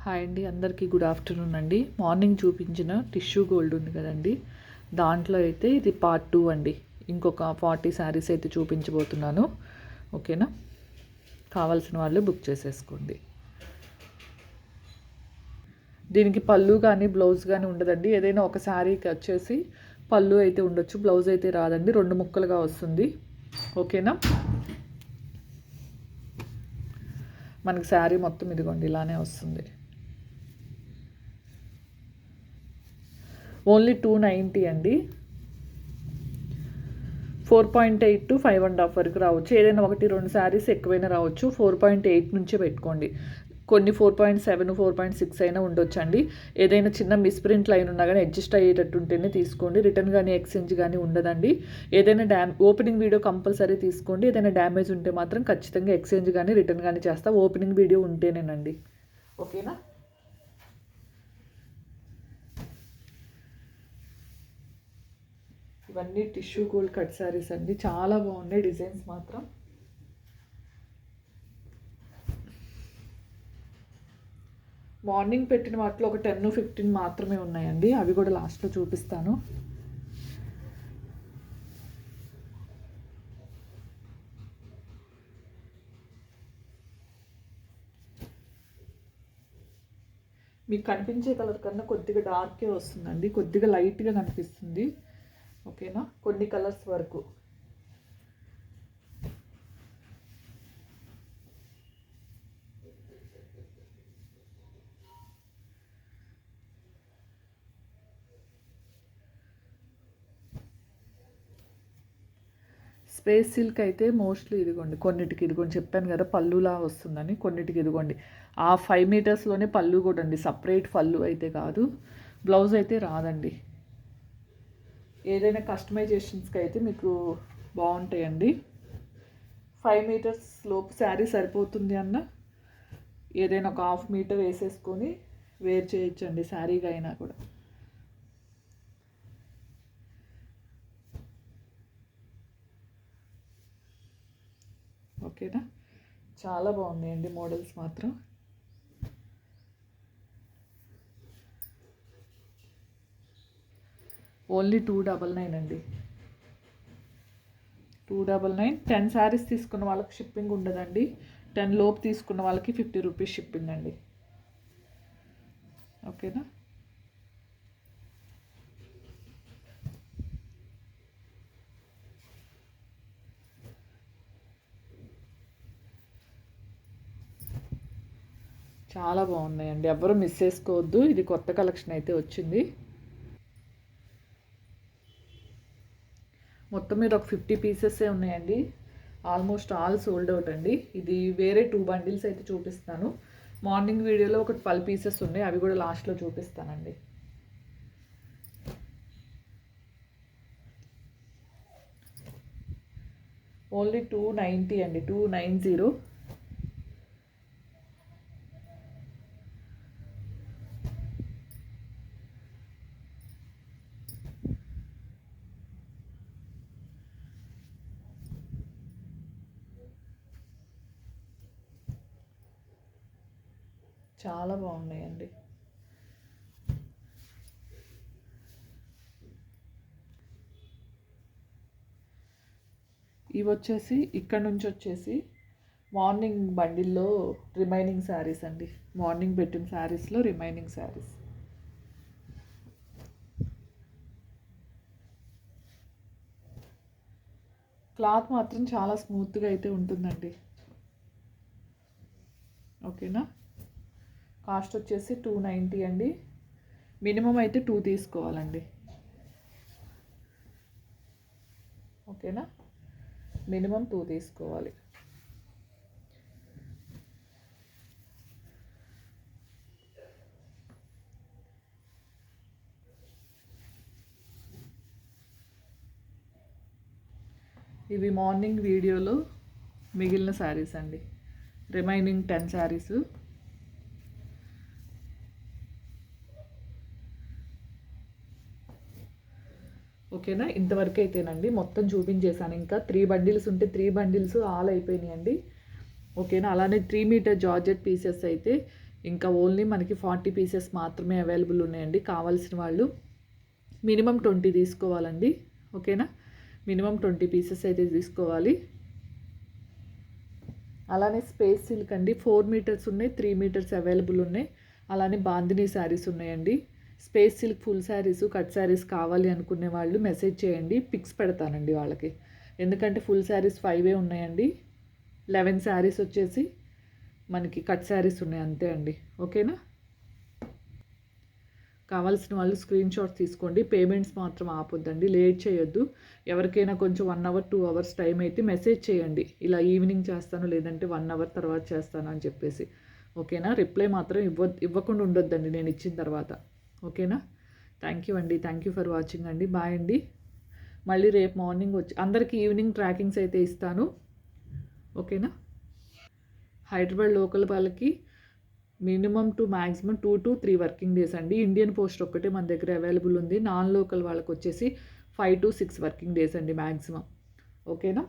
Hi అండి, అందరికీ good afternoon అండి. మార్నింగ్ చూపించిన టిష్యూ గోల్డ్ ఉంది కదండి, దాంట్లో అయితే ఇది పార్ట్ 2 అండి. ఇంకొక 40 శారీస్ అయితే చూపించబోతున్నాను. ఓకేనా, కావాల్సిన వాళ్ళు బుక్ చేసేసుకోండి. దీనికి పళ్ళు కానీ బ్లౌజ్ కానీ ఉండదండి. ఏదైనా ఒక శారీకి వచ్చేసి పళ్ళు అయితే ఉండొచ్చు, బ్లౌజ్ అయితే రాదండి. 2 ముక్కలుగా వస్తుంది. ఓకేనా, మనకి శారీ మొత్తం ఇదిగోండి ఇలానే వస్తుంది. ఓన్లీ 290 అండి. 4.8 to 5.5 వరకు రావచ్చు. ఏదైనా 1-2 శారీస్ ఎక్కువైనా రావచ్చు. 4.8 నుంచే పెట్టుకోండి. కొన్ని 4.7, 4.6 అయినా ఉండొచ్చు అండి. ఏదైనా చిన్న మిస్ప్రింట్ లైన్ ఉన్నా కానీ అడ్జస్ట్ అయ్యేటట్టు ఉంటేనే తీసుకోండి. రిటర్న్ కానీ ఎక్స్చేంజ్ కానీ ఉండదండి. ఏదైనా ఓపెనింగ్ వీడియో కంపల్సరీ తీసుకోండి. ఏదైనా డ్యామేజ్ ఉంటే మాత్రం ఖచ్చితంగా ఎక్స్చేంజ్ కానీ రిటర్న్ కానీ చేస్తా. ఓపెనింగ్ వీడియో ఉంటేనేనండి. ఓకేనా, ఇవన్నీ టిష్యూ గోల్డ్ కట్ శారీస్ అండి. చాలా బాగున్నాయి డిజైన్స్ మాత్రం. మార్నింగ్ పెట్టిన వాటిలో ఒక 10-15 మాత్రమే ఉన్నాయండి. అవి కూడా లాస్ట్లో చూపిస్తాను. మీకు కనిపించే కలర్ కన్నా కొద్దిగా డార్కే వస్తుందండి, కొద్దిగా లైట్గా కనిపిస్తుంది. ఓకేనా, కొన్ని కలర్స్ వరకు. స్పేస్ సిల్క్ అయితే మోస్ట్లీ ఇదిగోండి, కొన్నిటికి ఇదిగోండి చెప్పాను కదా పళ్ళులా వస్తుందని. కొన్నిటికి ఇదిగోండి ఆ 5 మీటర్స్లోనే పళ్ళు కూడా అండి. సపరేట్ పళ్ళు అయితే కాదు, బ్లౌజ్ అయితే రాదండి. ఏదైనా కస్టమైజేషన్స్కి అయితే మీకు బాగుంటాయండి. 5 మీటర్స్ లోపు శారీ సరిపోతుంది అన్న ఏదైనా ఒక 1/2 మీటర్ వేసేసుకొని వేర్ చేయొచ్చండి శారీగా అయినా కూడా. ఓకేనా, చాలా బాగున్నాయండి మోడల్స్ మాత్రం. ఓన్లీ 299 అండి. 299. 10 శారీస్ తీసుకున్న వాళ్ళకి షిప్పింగ్ ఉండదండి. 10 లోపు తీసుకున్న వాళ్ళకి 50 రూపీస్ షిప్పింగ్ అండి. ఓకేనా, చాలా బాగున్నాయండి, ఎవ్వరూ మిస్ చేసుకోవద్దు. ఇది కొత్త కలెక్షన్ అయితే వచ్చింది. మొత్తం మీద ఒక 50 పీసెస్సే ఉన్నాయండి. ఆల్మోస్ట్ ఆల్ సోల్డ్ అవుట్ అండి. ఇది వేరే 2 బండిల్స్ అయితే చూపిస్తాను. మార్నింగ్ వీడియోలో ఒక 12 పీసెస్ ఉన్నాయి, అవి కూడా లాస్ట్లో చూపిస్తానండి. ఓన్లీ 290 అండి, 290. చాలా బాగున్నాయండి. ఇవి వచ్చేసి ఇక్కడ నుంచి వచ్చేసి మార్నింగ్ బండిల్లో రిమైనింగ్ శారీస్ అండి. మార్నింగ్ పెట్టిన శారీస్లో రిమైనింగ్ శారీస్. క్లాత్ మాత్రం చాలా స్మూత్గా అయితే ఉంటుందండి. ఓకేనా, కాస్ట్ వచ్చేసి 290 అండి. మినిమం అయితే 2 తీసుకోవాలండి. ఓకేనా, మినిమం 2 తీసుకోవాలి. ఇవి మార్నింగ్ వీడియోలో మిగిలిన శారీస్ అండి, రిమైనింగ్ 10 శారీస్. ఓకేనా, ఇంతవరకు అయితేనండి మొత్తం చూపించేశాను. ఇంకా 3 బండిల్స్ ఉంటే 3 బండిల్స్ ఆల్ అయిపోయినాయండి. ఓకేనా, అలానే 3 మీటర్ జార్జెట్ పీసెస్ అయితే ఇంకా ఓన్లీ మనకి 40 పీసెస్ మాత్రమే అవైలబుల్ ఉన్నాయండి. కావాల్సిన వాళ్ళు మినిమం 20 తీసుకోవాలండి. ఓకేనా, మినిమం 20 పీసెస్ అయితే తీసుకోవాలి. అలానే స్పేస్ సిల్క్ అండి 4 మీటర్స్ ఉన్నాయి, 3 మీటర్స్ అవైలబుల్ ఉన్నాయి. అలానే బాందినీ శారీస్ ఉన్నాయండి. Space silk full saris, cut saris కావాలి అనుకునే వాళ్ళు మెసేజ్ చేయండి, పిక్స్ పెడతానండి వాళ్ళకి. ఎందుకంటే ఫుల్ శారీస్ 5 ఉన్నాయండి, 11 శారీస్ వచ్చేసి మనకి కట్ శారీస్ ఉన్నాయి అంతే అండి. ఓకేనా, కావాల్సిన వాళ్ళు స్క్రీన్ షాట్ తీసుకోండి. పేమెంట్స్ మాత్రం ఆపొద్దండి, లేట్ చేయొద్దు. ఎవరికైనా కొంచెం 1 అవర్ 2 అవర్స్ టైం అయితే మెసేజ్ చేయండి, ఇలా ఈవినింగ్ చేస్తాను లేదంటే 1 అవర్ తర్వాత చేస్తాను అని చెప్పేసి. ఓకేనా, రిప్లై మాత్రం ఇవ్వకుండా ఉండొద్దండి నేను ఇచ్చిన తర్వాత. ఓకేనా, థ్యాంక్ యూ అండి, థ్యాంక్ యూ ఫర్ వాచింగ్ అండి. బాయ్ అండి. మళ్ళీ రేపు మార్నింగ్ వచ్చి అందరికీ ఈవినింగ్ ట్రాకింగ్స్ అయితే ఇస్తాను. ఓకేనా, హైదరాబాద్ లోకల్ వాళ్ళకి minimum to maximum 2 to 3 working days అండి. ఇండియన్ పోస్ట్ ఒక్కటే మన దగ్గర అవైలబుల్ ఉంది. నాన్ లోకల్ వాళ్ళకి వచ్చేసి 5 to 6 వర్కింగ్ డేస్ అండి మ్యాక్సిమం. ఓకేనా.